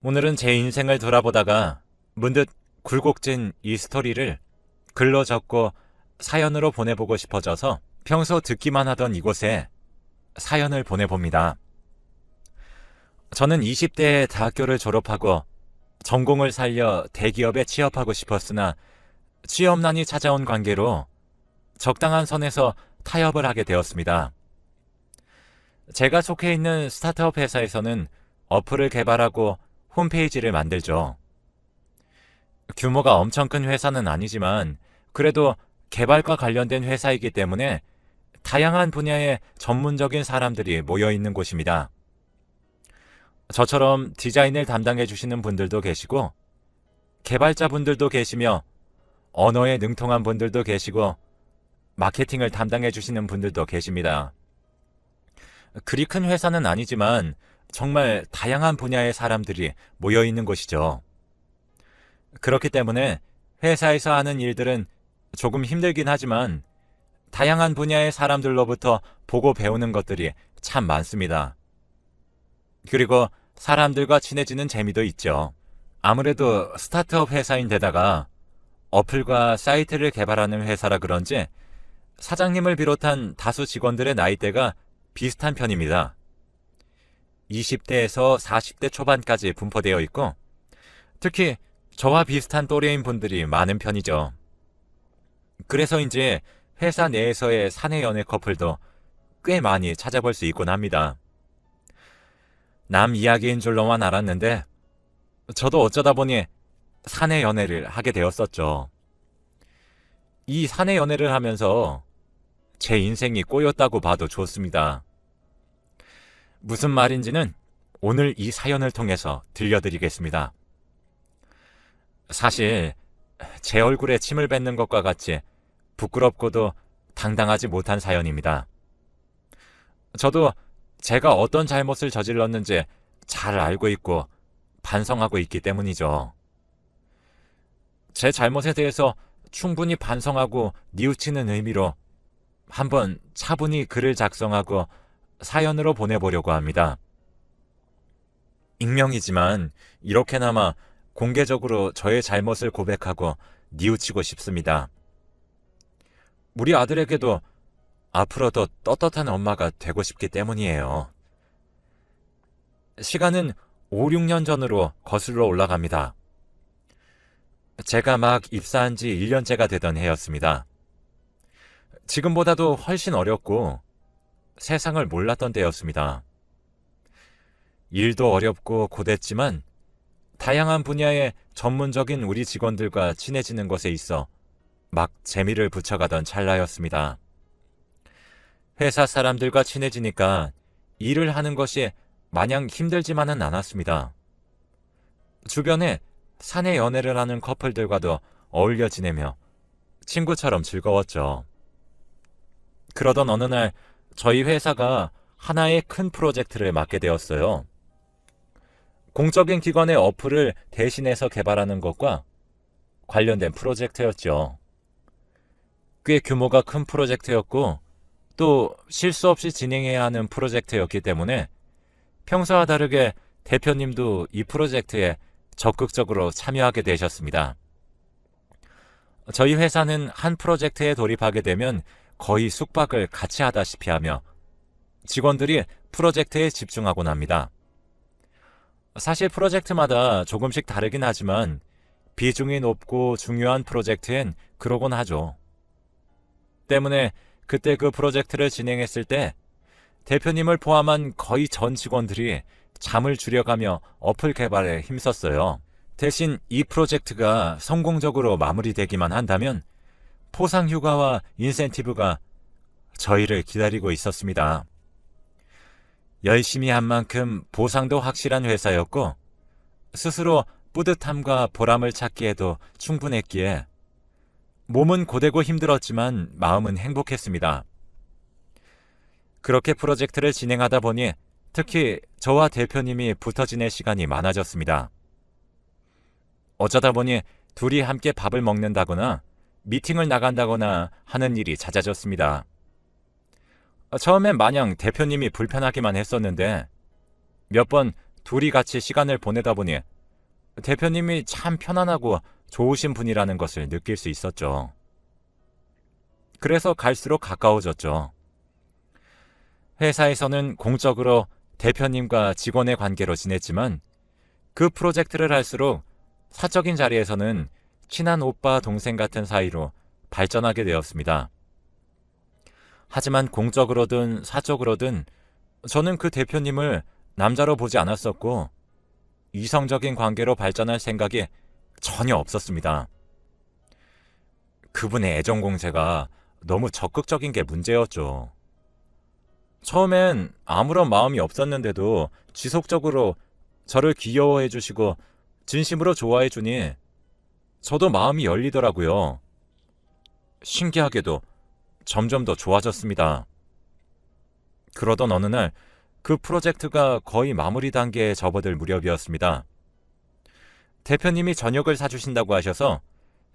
오늘은 제 인생을 돌아보다가 문득 굴곡진 이 스토리를 글로 적고 사연으로 보내보고 싶어져서 평소 듣기만 하던 이곳에 사연을 보내봅니다. 저는 20대에 대학교를 졸업하고 전공을 살려 대기업에 취업하고 싶었으나 취업난이 찾아온 관계로 적당한 선에서 타협을 하게 되었습니다. 제가 속해 있는 스타트업 회사에서는 어플을 개발하고 홈페이지를 만들죠. 규모가 엄청 큰 회사는 아니지만 그래도 개발과 관련된 회사이기 때문에 다양한 분야의 전문적인 사람들이 모여 있는 곳입니다. 저처럼 디자인을 담당해 주시는 분들도 계시고 개발자분들도 계시며 언어에 능통한 분들도 계시고 마케팅을 담당해 주시는 분들도 계십니다. 그리 큰 회사는 아니지만 정말 다양한 분야의 사람들이 모여 있는 곳이죠. 그렇기 때문에 회사에서 하는 일들은 조금 힘들긴 하지만 다양한 분야의 사람들로부터 보고 배우는 것들이 참 많습니다. 그리고 사람들과 친해지는 재미도 있죠. 아무래도 스타트업 회사인데다가 어플과 사이트를 개발하는 회사라 그런지 사장님을 비롯한 다수 직원들의 나이대가 비슷한 편입니다. 20대에서 40대 초반까지 분포되어 있고 특히 저와 비슷한 또래인 분들이 많은 편이죠. 그래서인지 회사 내에서의 사내 연애 커플도 꽤 많이 찾아볼 수 있곤 합니다. 남 이야기인 줄로만 알았는데 저도 어쩌다 보니 사내 연애를 하게 되었었죠. 이 사내 연애를 하면서 제 인생이 꼬였다고 봐도 좋습니다. 무슨 말인지는 오늘 이 사연을 통해서 들려드리겠습니다. 사실 제 얼굴에 침을 뱉는 것과 같이 부끄럽고도 당당하지 못한 사연입니다. 저도 제가 어떤 잘못을 저질렀는지 잘 알고 있고 반성하고 있기 때문이죠. 제 잘못에 대해서 충분히 반성하고 뉘우치는 의미로 한번 차분히 글을 작성하고 사연으로 보내보려고 합니다. 익명이지만 이렇게나마 공개적으로 저의 잘못을 고백하고 뉘우치고 싶습니다. 우리 아들에게도 앞으로 더 떳떳한 엄마가 되고 싶기 때문이에요. 시간은 5, 6년 전으로 거슬러 올라갑니다. 제가 막 입사한 지 1년째가 되던 해였습니다. 지금보다도 훨씬 어렸고 세상을 몰랐던 때였습니다. 일도 어렵고 고됐지만 다양한 분야의 전문적인 우리 직원들과 친해지는 것에 있어 막 재미를 붙여가던 찰나였습니다. 회사 사람들과 친해지니까 일을 하는 것이 마냥 힘들지만은 않았습니다. 주변에 사내 연애를 하는 커플들과도 어울려 지내며 친구처럼 즐거웠죠. 그러던 어느 날 저희 회사가 하나의 큰 프로젝트를 맡게 되었어요. 공적인 기관의 어플을 대신해서 개발하는 것과 관련된 프로젝트였죠. 꽤 규모가 큰 프로젝트였고 또 실수 없이 진행해야 하는 프로젝트였기 때문에 평소와 다르게 대표님도 이 프로젝트에 적극적으로 참여하게 되셨습니다. 저희 회사는 한 프로젝트에 돌입하게 되면 거의 숙박을 같이 하다시피 하며 직원들이 프로젝트에 집중하곤 합니다. 사실 프로젝트마다 조금씩 다르긴 하지만 비중이 높고 중요한 프로젝트엔 그러곤 하죠. 때문에 그때 그 프로젝트를 진행했을 때 대표님을 포함한 거의 전 직원들이 잠을 줄여가며 어플 개발에 힘썼어요. 대신 이 프로젝트가 성공적으로 마무리되기만 한다면 포상 휴가와 인센티브가 저희를 기다리고 있었습니다. 열심히 한 만큼 보상도 확실한 회사였고 스스로 뿌듯함과 보람을 찾기에도 충분했기에 몸은 고되고 힘들었지만 마음은 행복했습니다. 그렇게 프로젝트를 진행하다 보니 특히 저와 대표님이 붙어 지낼 시간이 많아졌습니다. 어쩌다 보니 둘이 함께 밥을 먹는다거나 미팅을 나간다거나 하는 일이 잦아졌습니다. 처음엔 마냥 대표님이 불편하기만 했었는데 몇 번 둘이 같이 시간을 보내다 보니 대표님이 참 편안하고 좋으신 분이라는 것을 느낄 수 있었죠. 그래서 갈수록 가까워졌죠. 회사에서는 공적으로 대표님과 직원의 관계로 지냈지만 그 프로젝트를 할수록 사적인 자리에서는 친한 오빠 동생 같은 사이로 발전하게 되었습니다. 하지만 공적으로든 사적으로든 저는 그 대표님을 남자로 보지 않았었고 이성적인 관계로 발전할 생각이 전혀 없었습니다. 그분의 애정 공세가 너무 적극적인 게 문제였죠. 처음엔 아무런 마음이 없었는데도 지속적으로 저를 귀여워해 주시고 진심으로 좋아해 주니 저도 마음이 열리더라고요. 신기하게도 점점 더 좋아졌습니다. 그러던 어느 날 그 프로젝트가 거의 마무리 단계에 접어들 무렵이었습니다. 대표님이 저녁을 사주신다고 하셔서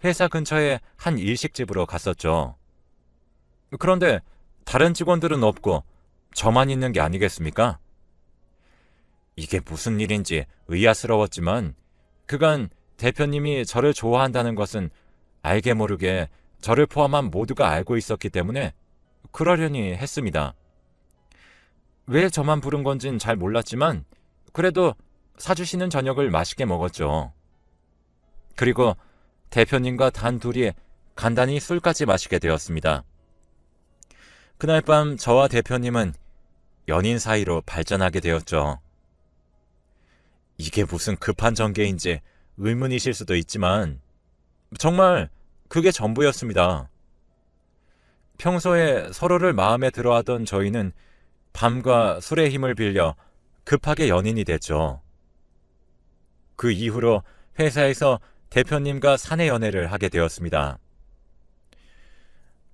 회사 근처에 한 일식집으로 갔었죠. 그런데 다른 직원들은 없고 저만 있는 게 아니겠습니까? 이게 무슨 일인지 의아스러웠지만 그간 대표님이 저를 좋아한다는 것은 알게 모르게 저를 포함한 모두가 알고 있었기 때문에 그러려니 했습니다. 왜 저만 부른 건진 잘 몰랐지만 그래도 사주시는 저녁을 맛있게 먹었죠. 그리고 대표님과 단둘이 간단히 술까지 마시게 되었습니다. 그날 밤 저와 대표님은 연인 사이로 발전하게 되었죠. 이게 무슨 급한 전개인지 의문이실 수도 있지만 정말 그게 전부였습니다. 평소에 서로를 마음에 들어하던 저희는 밤과 술의 힘을 빌려 급하게 연인이 됐죠. 그 이후로 회사에서 대표님과 사내 연애를 하게 되었습니다.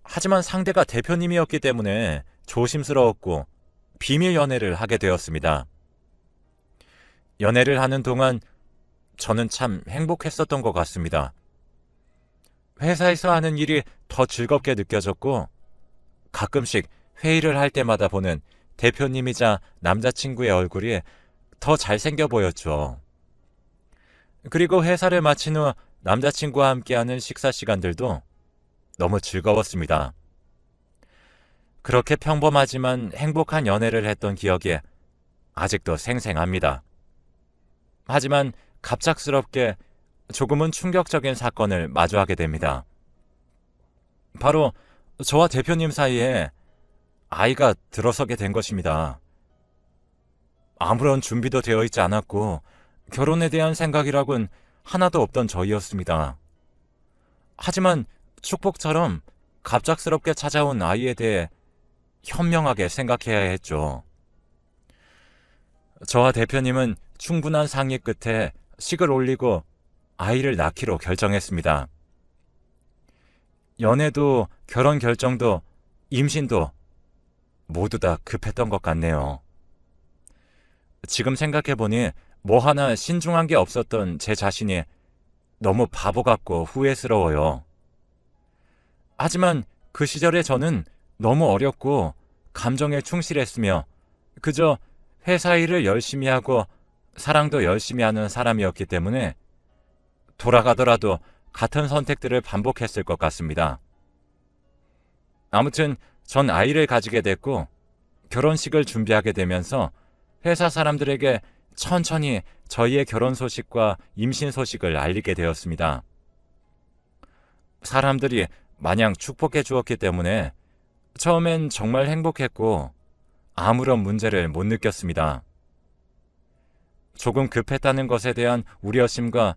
하지만 상대가 대표님이었기 때문에 조심스러웠고 비밀 연애를 하게 되었습니다. 연애를 하는 동안 저는 참 행복했었던 것 같습니다. 회사에서 하는 일이 더 즐겁게 느껴졌고 가끔씩 회의를 할 때마다 보는 대표님이자 남자친구의 얼굴이 더 잘생겨 보였죠. 그리고 회사를 마친 후 남자친구와 함께하는 식사 시간들도 너무 즐거웠습니다. 그렇게 평범하지만 행복한 연애를 했던 기억이 아직도 생생합니다. 하지만 갑작스럽게 조금은 충격적인 사건을 마주하게 됩니다. 바로 저와 대표님 사이에 아이가 들어서게 된 것입니다. 아무런 준비도 되어 있지 않았고 결혼에 대한 생각이라곤 하나도 없던 저희였습니다. 하지만 축복처럼 갑작스럽게 찾아온 아이에 대해 현명하게 생각해야 했죠. 저와 대표님은 충분한 상의 끝에 식을 올리고 아이를 낳기로 결정했습니다. 연애도 결혼 결정도 임신도 모두 다 급했던 것 같네요. 지금 생각해보니 뭐 하나 신중한 게 없었던 제 자신이 너무 바보 같고 후회스러워요. 하지만 그 시절에 저는 너무 어렸고 감정에 충실했으며 그저 회사 일을 열심히 하고 사랑도 열심히 하는 사람이었기 때문에 돌아가더라도 같은 선택들을 반복했을 것 같습니다. 아무튼 전 아이를 가지게 됐고 결혼식을 준비하게 되면서 회사 사람들에게 천천히 저희의 결혼 소식과 임신 소식을 알리게 되었습니다. 사람들이 마냥 축복해 주었기 때문에 처음엔 정말 행복했고 아무런 문제를 못 느꼈습니다. 조금 급했다는 것에 대한 우려심과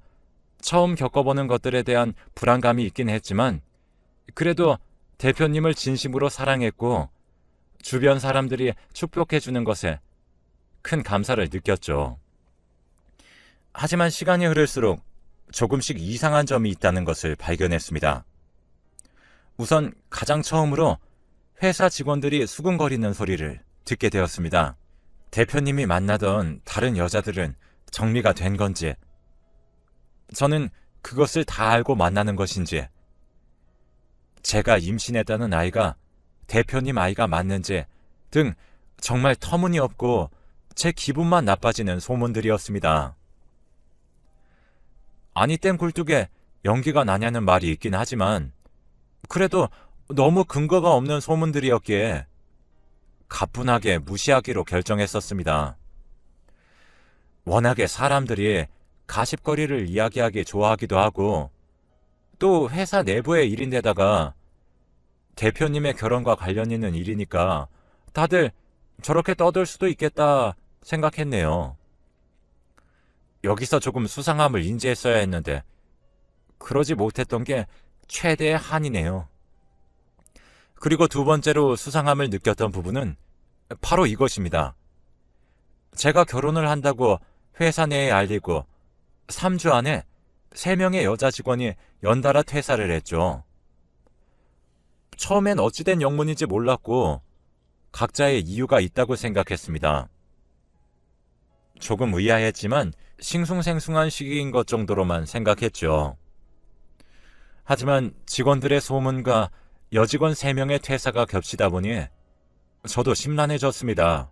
처음 겪어보는 것들에 대한 불안감이 있긴 했지만 그래도 대표님을 진심으로 사랑했고 주변 사람들이 축복해주는 것에 큰 감사를 느꼈죠. 하지만 시간이 흐를수록 조금씩 이상한 점이 있다는 것을 발견했습니다. 우선 가장 처음으로 회사 직원들이 수군거리는 소리를 듣게 되었습니다. 대표님이 만나던 다른 여자들은 정리가 된 건지, 저는 그것을 다 알고 만나는 것인지, 제가 임신했다는 아이가 대표님 아이가 맞는지 등 정말 터무니없고 제 기분만 나빠지는 소문들이었습니다. 아니 땐 굴뚝에 연기가 나냐는 말이 있긴 하지만 그래도 너무 근거가 없는 소문들이었기에 가뿐하게 무시하기로 결정했었습니다. 워낙에 사람들이 가십거리를 이야기하기 좋아하기도 하고 또 회사 내부의 일인데다가 대표님의 결혼과 관련 있는 일이니까 다들 저렇게 떠들 수도 있겠다 생각했네요. 여기서 조금 수상함을 인지했어야 했는데 그러지 못했던 게 최대의 한이네요. 그리고 두 번째로 수상함을 느꼈던 부분은 바로 이것입니다. 제가 결혼을 한다고 회사 내에 알리고 3주 안에 3명의 여자 직원이 연달아 퇴사를 했죠. 처음엔 어찌된 영문인지 몰랐고 각자의 이유가 있다고 생각했습니다. 조금 의아했지만 싱숭생숭한 시기인 것 정도로만 생각했죠. 하지만 직원들의 소문과 여직원 3명의 퇴사가 겹치다 보니 저도 심란해졌습니다.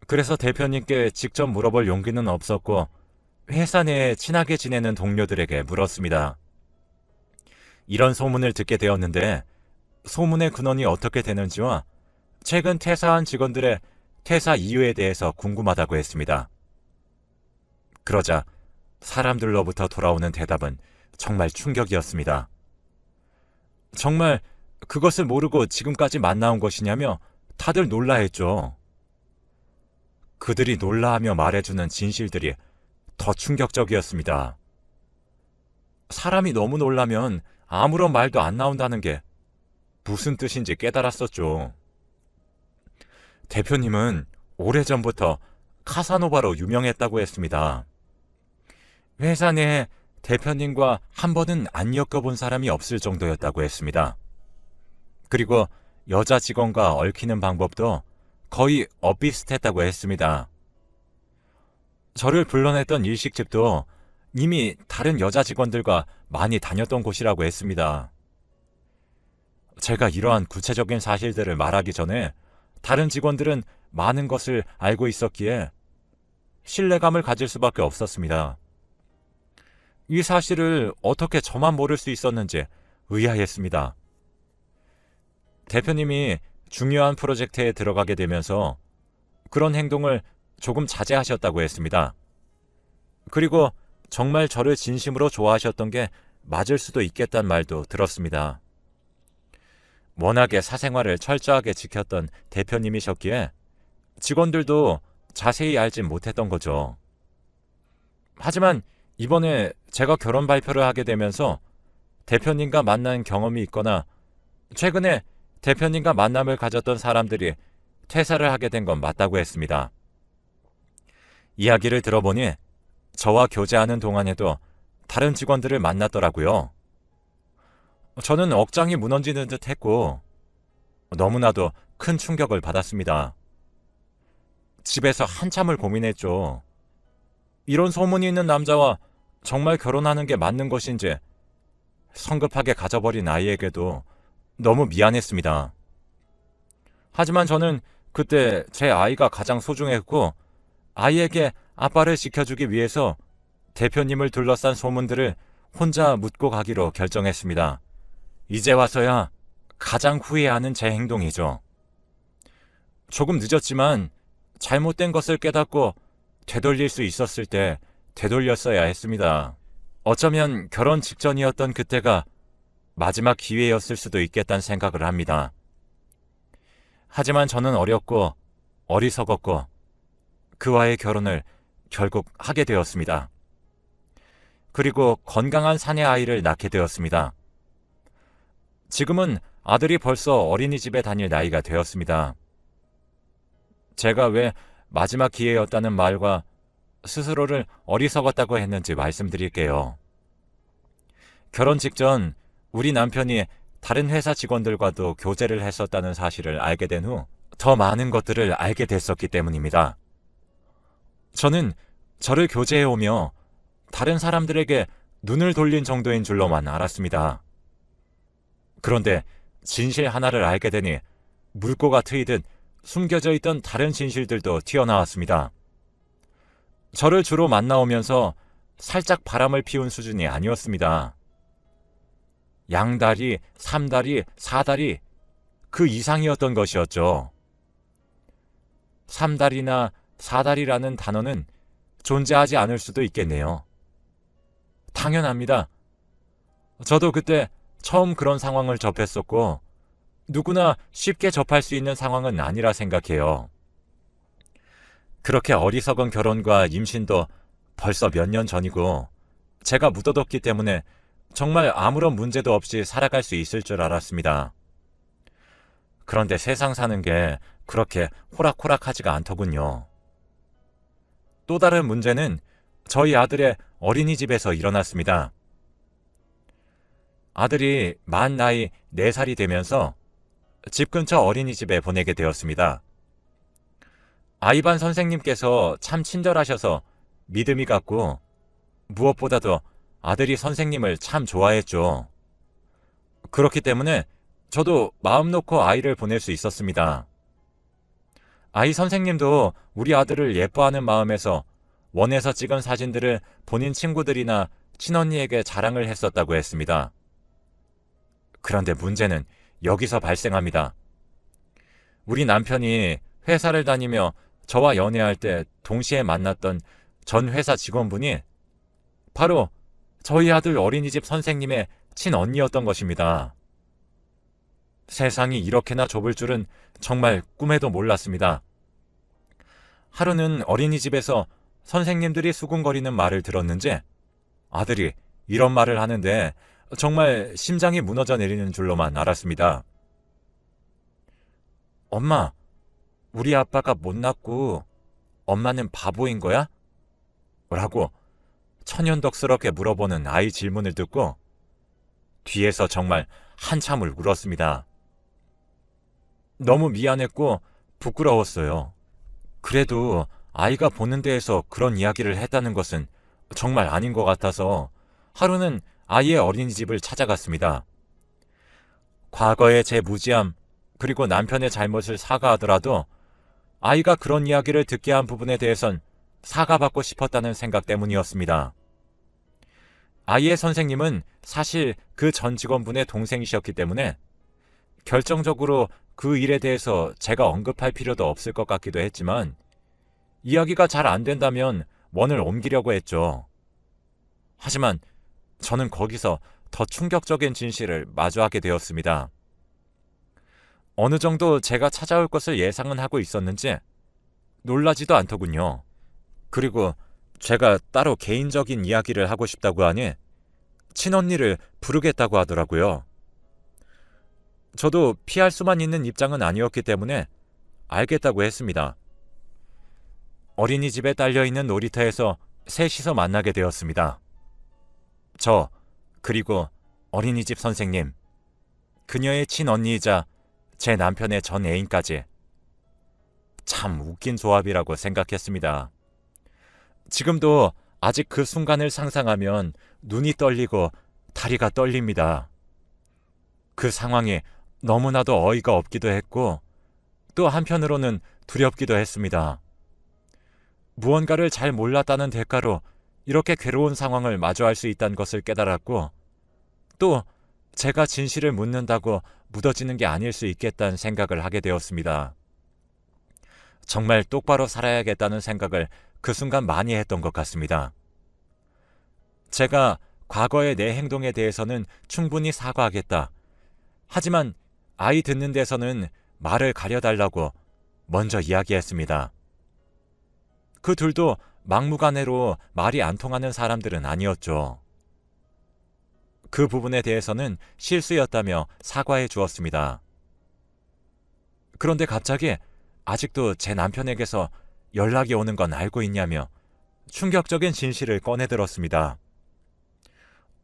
그래서 대표님께 직접 물어볼 용기는 없었고 회사 내에 친하게 지내는 동료들에게 물었습니다. 이런 소문을 듣게 되었는데 소문의 근원이 어떻게 되는지와 최근 퇴사한 직원들의 퇴사 이유에 대해서 궁금하다고 했습니다. 그러자 사람들로부터 돌아오는 대답은 정말 충격이었습니다. 정말 그것을 모르고 지금까지 만나온 것이냐며 다들 놀라했죠. 그들이 놀라하며 말해주는 진실들이 더 충격적이었습니다. 사람이 너무 놀라면 아무런 말도 안 나온다는 게 무슨 뜻인지 깨달았었죠. 대표님은 오래전부터 카사노바로 유명했다고 했습니다. 회사 내에 대표님과 한 번은 안 엮어본 사람이 없을 정도였다고 했습니다. 그리고 여자 직원과 얽히는 방법도 거의 엇비슷했다고 했습니다. 저를 불러냈던 일식집도 이미 다른 여자 직원들과 많이 다녔던 곳이라고 했습니다. 제가 이러한 구체적인 사실들을 말하기 전에 다른 직원들은 많은 것을 알고 있었기에 신뢰감을 가질 수밖에 없었습니다. 이 사실을 어떻게 저만 모를 수 있었는지 의아했습니다. 대표님이 중요한 프로젝트에 들어가게 되면서 그런 행동을 조금 자제하셨다고 했습니다. 그리고 정말 저를 진심으로 좋아하셨던 게 맞을 수도 있겠다는 말도 들었습니다. 워낙에 사생활을 철저하게 지켰던 대표님이셨기에 직원들도 자세히 알진 못했던 거죠. 하지만 이번에 제가 결혼 발표를 하게 되면서 대표님과 만난 경험이 있거나 최근에 대표님과 만남을 가졌던 사람들이 퇴사를 하게 된 건 맞다고 했습니다. 이야기를 들어보니 저와 교제하는 동안에도 다른 직원들을 만났더라고요. 저는 억장이 무너지는 듯 했고 너무나도 큰 충격을 받았습니다. 집에서 한참을 고민했죠. 이런 소문이 있는 남자와 정말 결혼하는 게 맞는 것인지 성급하게 가져버린 아이에게도 너무 미안했습니다. 하지만 저는 그때 제 아이가 가장 소중했고 아이에게 아빠를 지켜주기 위해서 대표님을 둘러싼 소문들을 혼자 묻고 가기로 결정했습니다. 이제 와서야 가장 후회하는 제 행동이죠. 조금 늦었지만 잘못된 것을 깨닫고 되돌릴 수 있었을 때 되돌렸어야 했습니다. 어쩌면 결혼 직전이었던 그때가 마지막 기회였을 수도 있겠다는 생각을 합니다. 하지만 저는 어렸고 어리석었고 그와의 결혼을 결국 하게 되었습니다. 그리고 건강한 사내 아이를 낳게 되었습니다. 지금은 아들이 벌써 어린이집에 다닐 나이가 되었습니다. 제가 왜 마지막 기회였다는 말과 스스로를 어리석었다고 했는지 말씀드릴게요. 결혼 직전 우리 남편이 다른 회사 직원들과도 교제를 했었다는 사실을 알게 된 후 더 많은 것들을 알게 됐었기 때문입니다. 저는 저를 교제해오며 다른 사람들에게 눈을 돌린 정도인 줄로만 알았습니다. 그런데 진실 하나를 알게 되니 물고가 트이듯 숨겨져 있던 다른 진실들도 튀어나왔습니다. 저를 주로 만나오면서 살짝 바람을 피운 수준이 아니었습니다. 양다리, 삼다리, 사다리 그 이상이었던 것이었죠. 삼다리나 사다리라는 단어는 존재하지 않을 수도 있겠네요. 당연합니다. 저도 그때 처음 그런 상황을 접했었고 누구나 쉽게 접할 수 있는 상황은 아니라 생각해요. 그렇게 어리석은 결혼과 임신도 벌써 몇 년 전이고 제가 묻어뒀기 때문에 정말 아무런 문제도 없이 살아갈 수 있을 줄 알았습니다. 그런데 세상 사는 게 그렇게 호락호락하지가 않더군요. 또 다른 문제는 저희 아들의 어린이집에서 일어났습니다. 아들이 만 나이 4살이 되면서 집 근처 어린이집에 보내게 되었습니다. 아이반 선생님께서 참 친절하셔서 믿음이 갔고 무엇보다도 아들이 선생님을 참 좋아했죠. 그렇기 때문에 저도 마음 놓고 아이를 보낼 수 있었습니다. 아이 선생님도 우리 아들을 예뻐하는 마음에서 원에서 찍은 사진들을 본인 친구들이나 친언니에게 자랑을 했었다고 했습니다. 그런데 문제는 여기서 발생합니다. 우리 남편이 회사를 다니며 저와 연애할 때 동시에 만났던 전 회사 직원분이 바로 저희 아들 어린이집 선생님의 친언니였던 것입니다. 세상이 이렇게나 좁을 줄은 정말 꿈에도 몰랐습니다. 하루는 어린이집에서 선생님들이 수군거리는 말을 들었는지 아들이 이런 말을 하는데 정말 심장이 무너져 내리는 줄로만 알았습니다. 엄마, 우리 아빠가 못났고 엄마는 바보인 거야? 라고 천연덕스럽게 물어보는 아이 질문을 듣고 뒤에서 정말 한참을 울었습니다. 너무 미안했고 부끄러웠어요. 그래도 아이가 보는 데에서 그런 이야기를 했다는 것은 정말 아닌 것 같아서 하루는 아이의 어린이집을 찾아갔습니다. 과거의 제 무지함 그리고 남편의 잘못을 사과하더라도 아이가 그런 이야기를 듣게 한 부분에 대해선 사과받고 싶었다는 생각 때문이었습니다. 아이의 선생님은 사실 그 전 직원분의 동생이셨기 때문에 결정적으로 그 일에 대해서 제가 언급할 필요도 없을 것 같기도 했지만 이야기가 잘 안 된다면 원을 옮기려고 했죠. 하지만 저는 거기서 더 충격적인 진실을 마주하게 되었습니다. 어느 정도 제가 찾아올 것을 예상은 하고 있었는지 놀라지도 않더군요. 그리고 제가 따로 개인적인 이야기를 하고 싶다고 하니 친언니를 부르겠다고 하더라고요. 저도 피할 수만 있는 입장은 아니었기 때문에 알겠다고 했습니다. 어린이집에 딸려있는 놀이터에서 셋이서 만나게 되었습니다. 저, 그리고 어린이집 선생님, 그녀의 친언니이자 제 남편의 전 애인까지. 참 웃긴 조합이라고 생각했습니다. 지금도 아직 그 순간을 상상하면 눈이 떨리고 다리가 떨립니다. 그 상황이 너무나도 어이가 없기도 했고 또 한편으로는 두렵기도 했습니다. 무언가를 잘 몰랐다는 대가로 이렇게 괴로운 상황을 마주할 수 있다는 것을 깨달았고 또 제가 진실을 묻는다고 묻어지는 게 아닐 수 있겠다는 생각을 하게 되었습니다. 정말 똑바로 살아야겠다는 생각을 그 순간 많이 했던 것 같습니다. 제가 과거의 내 행동에 대해서는 충분히 사과하겠다. 하지만 아이 듣는 데서는 말을 가려달라고 먼저 이야기했습니다. 그 둘도 막무가내로 말이 안 통하는 사람들은 아니었죠. 그 부분에 대해서는 실수였다며 사과해 주었습니다. 그런데 갑자기 아직도 제 남편에게서 연락이 오는 건 알고 있냐며 충격적인 진실을 꺼내들었습니다.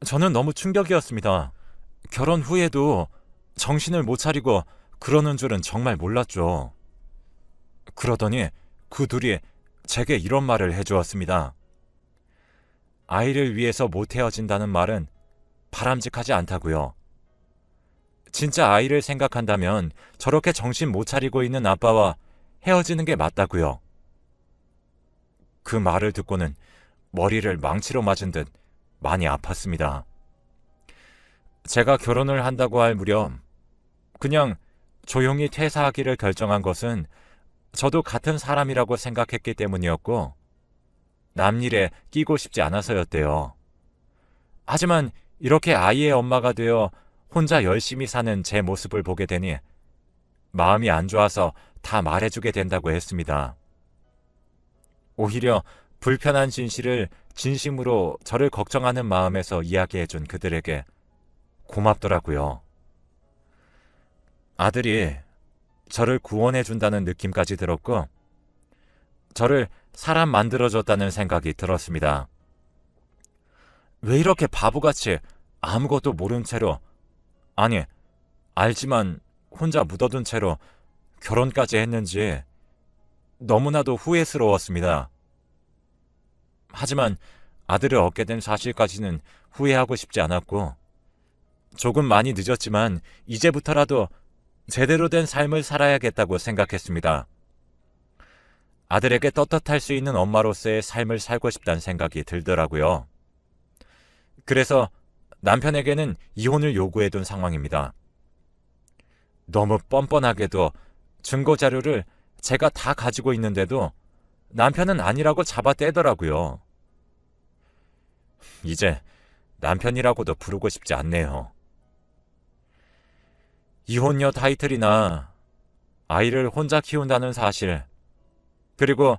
저는 너무 충격이었습니다. 결혼 후에도 정신을 못 차리고 그러는 줄은 정말 몰랐죠. 그러더니 그 둘이 제게 이런 말을 해주었습니다. 아이를 위해서 못 헤어진다는 말은 바람직하지 않다고요. 진짜 아이를 생각한다면 저렇게 정신 못 차리고 있는 아빠와 헤어지는 게 맞다고요. 그 말을 듣고는 머리를 망치로 맞은 듯 많이 아팠습니다. 제가 결혼을 한다고 할 무렵 그냥 조용히 퇴사하기를 결정한 것은 저도 같은 사람이라고 생각했기 때문이었고 남 일에 끼고 싶지 않아서였대요. 하지만 이렇게 아이의 엄마가 되어 혼자 열심히 사는 제 모습을 보게 되니 마음이 안 좋아서 다 말해주게 된다고 했습니다. 오히려 불편한 진실을 진심으로 저를 걱정하는 마음에서 이야기해준 그들에게 고맙더라고요. 아들이 저를 구원해준다는 느낌까지 들었고 저를 사람 만들어줬다는 생각이 들었습니다. 왜 이렇게 바보같이 아무것도 모른 채로, 아니 알지만 혼자 묻어둔 채로 결혼까지 했는지 너무나도 후회스러웠습니다. 하지만 아들을 얻게 된 사실까지는 후회하고 싶지 않았고 조금 많이 늦었지만 이제부터라도 제대로 된 삶을 살아야겠다고 생각했습니다. 아들에게 떳떳할 수 있는 엄마로서의 삶을 살고 싶다는 생각이 들더라고요. 그래서 남편에게는 이혼을 요구해둔 상황입니다. 너무 뻔뻔하게도 증거자료를 제가 다 가지고 있는데도 남편은 아니라고 잡아떼더라고요. 이제 남편이라고도 부르고 싶지 않네요. 이혼녀 타이틀이나 아이를 혼자 키운다는 사실, 그리고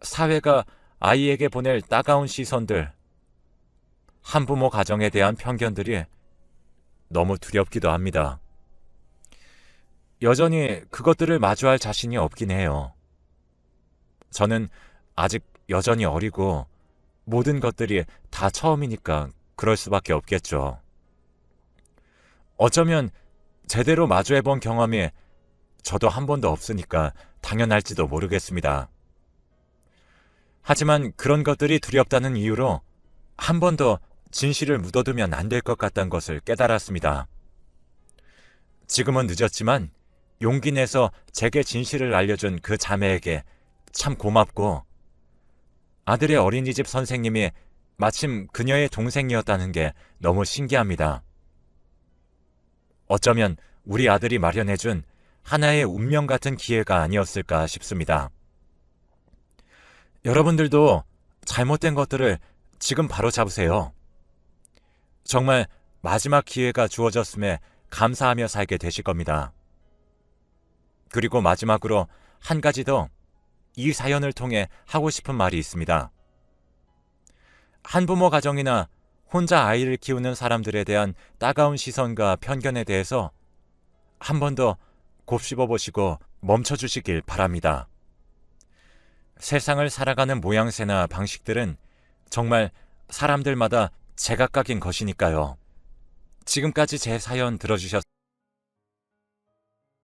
사회가 아이에게 보낼 따가운 시선들, 한부모 가정에 대한 편견들이 너무 두렵기도 합니다. 여전히 그것들을 마주할 자신이 없긴 해요. 저는 아직 여전히 어리고 모든 것들이 다 처음이니까 그럴 수밖에 없겠죠. 어쩌면 제대로 마주해본 경험이 저도 한 번도 없으니까 당연할지도 모르겠습니다. 하지만 그런 것들이 두렵다는 이유로 한 번도 진실을 묻어두면 안 될 것 같다는 것을 깨달았습니다. 지금은 늦었지만 용기 내서 제게 진실을 알려준 그 자매에게 참 고맙고 아들의 어린이집 선생님이 마침 그녀의 동생이었다는 게 너무 신기합니다. 어쩌면 우리 아들이 마련해준 하나의 운명 같은 기회가 아니었을까 싶습니다. 여러분들도 잘못된 것들을 지금 바로 잡으세요. 정말 마지막 기회가 주어졌음에 감사하며 살게 되실 겁니다. 그리고 마지막으로 한 가지 더 이 사연을 통해 하고 싶은 말이 있습니다. 한부모 가정이나 혼자 아이를 키우는 사람들에 대한 따가운 시선과 편견에 대해서 한 번 더 곱씹어 보시고 멈춰주시길 바랍니다. 세상을 살아가는 모양새나 방식들은 정말 사람들마다 제각각인 것이니까요. 지금까지 제 사연 들어주셔서